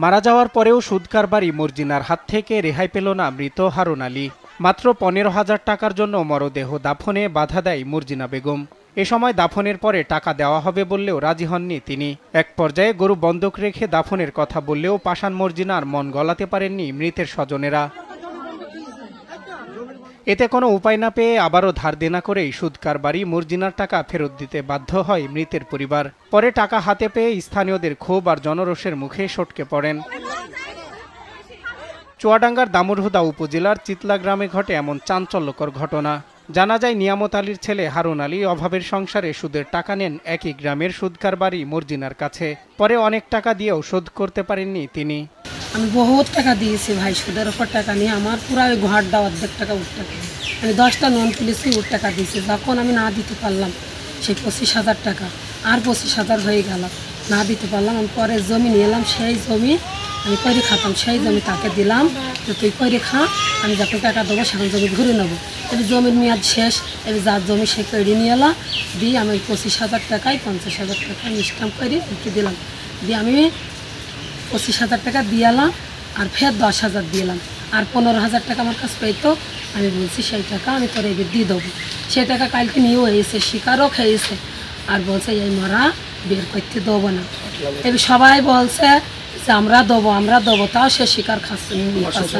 মারা যাওয়ার পরেও সুদ কারবারি মর্জিনার হাত থেকে রেহাই পেল না মৃত হারুন আলী। মাত্র 15,000 টাকার জন্য মরদেহ দাফনে বাধা দেয় মর্জিনা বেগম। এ সময় দাফনের পরে টাকা দেওয়া হবে বললেও রাজি হননি তিনি। এক পর্যায়ে গরু বন্ধক রেখে দাফনের কথা বললেও পাষাণ মর্জিনার মন গলাতে পারেননি মৃতের স্বজনেরা। এতে কোনো উপায় না পেয়ে আবারও ধার দেনা করেই সুদ কারবারি মর্জিনার টাকা ফেরত দিতে বাধ্য হয় মৃতের পরিবার। পরে টাকা হাতে পেয়ে স্থানীয়দের ক্ষোভ আর জনরোষের মুখে সটকে পড়েন। চুয়াডাঙ্গার দামুড়হুদা উপজেলার চিতলা গ্রামে ঘটে এমন চাঞ্চল্যকর ঘটনা। জানা যায় নিয়ামত আলীর ছেলে হারুন আলী অভাবের সংসারে সুদের টাকা নেন একই গ্রামের সুদ কারবারি মর্জিনার কাছে। পরে অনেক টাকা দিয়েও শোধ করতে পারেননি তিনি। আমি বহুত টাকা দিয়েছি ভাই, সুদের ওপর টাকা নিয়ে আমার পুরো ওই ঘর দেওয়া অর্ধেক টাকা উঠ টাকা, আমি 10টা লোন তুলেছি, উঠ টাকা দিয়েছি। যখন আমি না দিতে পারলাম সেই 25,000 টাকা, আর 25,000 হয়ে গেল, না দিতে পারলাম। আমি পরে জমি নিয়ে এলাম, সেই জমি আমি করে খাতাম, সেই জমি তাকে দিলাম যে তুই করে খা, আমি যখন টাকা দেবো সেখানে জমি ঘুরে নেবো। এবার জমির মেয়াদ শেষ, এবার যার জমি সে করে নিয়ে এলাম, দিয়ে আমি 25,000 টাকায় 50,000 টাকা স্ট্যাম্প করে রেখে দিলাম। দিয়ে আমি 25,000 টাকা দিয়ে এলাম, আর ফের 10,000 দিলাম, আর 15,000 টাকা আমার কাছে পেতো। আমি বলছি সেই টাকা আমি তোর এবার দিয়ে দেবো। সেই টাকা কালকে নিয়েও এসে শিকারও খেয়েছে, আর বলছে এই মরা বের করতে দেবো না। এবার সবাই বলছে যে আমরা দেবো, তাও সে শিকার খাচ্ছে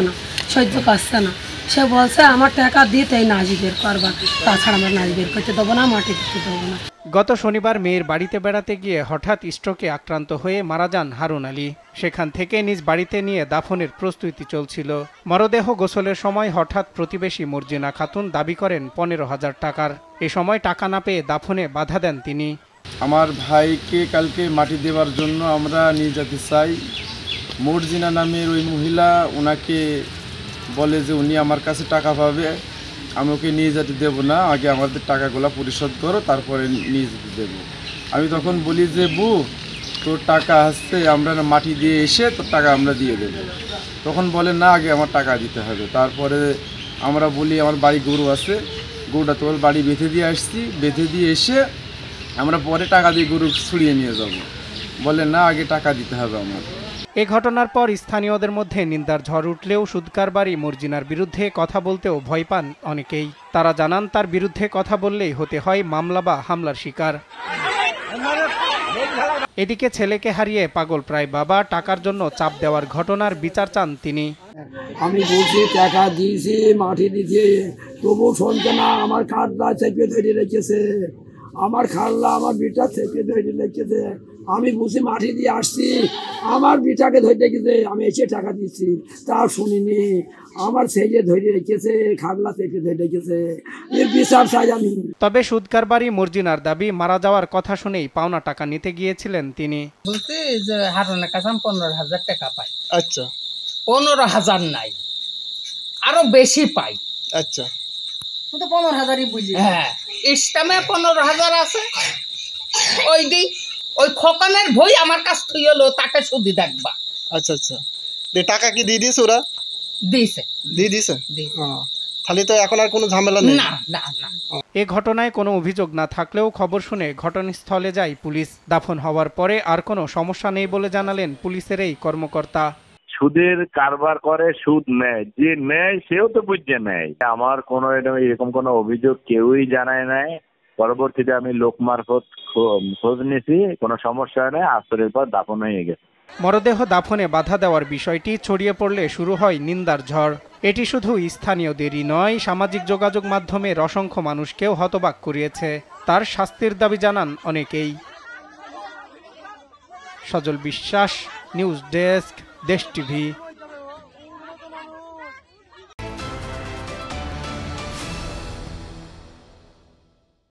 না, সহ্য করছে না। সে বলছে আমার টাকা দিতেই নাচ বের করবা, তাছাড়া আমার নাচ বের করতে দেবো না, মাটি দিতে দেবো না। গত শনিবার মেয়ের বাড়িতে বেড়াতে গিয়ে হঠাৎ স্ট্রোকে আক্রান্ত হয়ে মারা যান হারুন আলী। সেখান থেকে নিজ বাড়িতে নিয়ে দাফনের প্রস্তুতি চলছিল। মরদেহ গোসলের সময় হঠাৎ প্রতিবেশী মর্জিনা খাতুন দাবি করেন 15,000 টাকার। এ সময় টাকা না পেয়ে দাফনে বাধা দেন তিনি। আমার ভাইকে কালকে মাটি দেওয়ার জন্য আমরা নিয়ে যেতে চাই। মর্জিনা নামের ওই মহিলা ওনাকে বলে যে উনি আমার কাছে টাকা পাবে, আমি ওকে নিয়ে যেতে দেবো না, আগে আমাদের টাকাগুলো পরিশোধ করো, তারপরে নিয়ে যেতে দেবো। আমি তখন বলি যে বু তোর টাকা আসছে, আমরা মাটি দিয়ে এসে তোর টাকা আমরা দিয়ে দেবো। তখন বলে না, আগে আমার টাকা দিতে হবে। তারপরে আমরা বলি আমার বাড়ি গরু আছে, গরুটা তোর বাড়ি বেঁধে দিয়ে আসছি, বেঁধে দিয়ে এসে আমরা পরে টাকা দিয়ে গরু ছুড়িয়ে নিয়ে যাব। বলে না, আগে টাকা দিতে হবে আমার। এ ঘটনার পর স্থানীয়দের মধ্যে নিন্দার ঝড় উঠলেও সুদ কারবারি মর্জিনার বিরুদ্ধে কথা বলতেও ভয় পান অনেকেই। তারা জানান তার বিরুদ্ধে কথা বললেই হতে হয় মামলা বা হামলার শিকার। এদিকে ছেলেকে হারিয়ে পাগল প্রায় বাবা টাকার জন্য চাপ দেওয়ার ঘটনার বিচার চান তিনি। আমি বলছি টাকা দিয়েছি, মাটি দিয়েছি, তবু শুনছে না। আমার খাটলা চেপে ধরে রেখেছে, আমার খাটলা আমার বিটা চেপে ধরে রেখেছে। আমি বুঝি মাটি দিয়ে আসছি, আমার বিটাকে ধরে রেখেছে, আমি এসে টাকা দিচ্ছি, তা শুনিনি। আমার ছেলে ধরে রেখেছে, খাটলা চেপে ধরে রেখেছে, এর বিচার চাই আমি। তবে সুদ কারবারি মর্জিনার দাবি মারা যাওয়ার কথা শুনেই পাওনা টাকা নিতে গিয়েছিলেন তিনি। বলতে যে হারুনের কাছে আমি 15,000 টাকা পাই। আচ্ছা, 15,000 নাই, আরো বেশি পাই। আচ্ছা, তো 15,000ই বুঝলি। হ্যাঁ, ইস্টামে 15,000 আছে। ওই খোকানের ভই আমার কাছ থেকে হলো, তাকে শুধু দেখবা। আচ্ছা আচ্ছা, টাকা কি দিয়ে দিয়েছে ওরা? দিয়েছে। তাহলে তো এখন আর কোনো ঝামেলা নেই। না না না। এ ঘটনায় কোনো অভিযোগ না থাকলেও খবর শুনে ঘটনাস্থলে যায় পুলিশ। দাফন হওয়ার পরে আর কোনো সমস্যা নেই বলে জানালেন পুলিশের এই কর্মকর্তা। সুদের কারবার করে, সুদ নেয়, যে নেয় সেও তো বুঝে নেয়। আমার কোনো এরকম কোনো অভিযোগ কেউই জানায় নাই। পরবর্তীতে আমি লোক মারফত খোঁজ নিয়েছি, কোনো সমস্যা নেই, আসরের পর দাফন হয়ে গেছে। মরদেহ দাফনে বাধা দেওয়ার বিষয়টি ছড়িয়ে পড়লে শুরু হয় নিন্দার ঝড়। এটি শুধু স্থানীয়দেরই নয়, সামাজিক যোগাযোগ মাধ্যমের অসংখ্য মানুষকেও হতবাক করিয়েছে। তার শাস্তির দাবি জানান অনেকেই। সজল বিশ্বাস, নিউজ ডেস্ক, দেশ টিভি।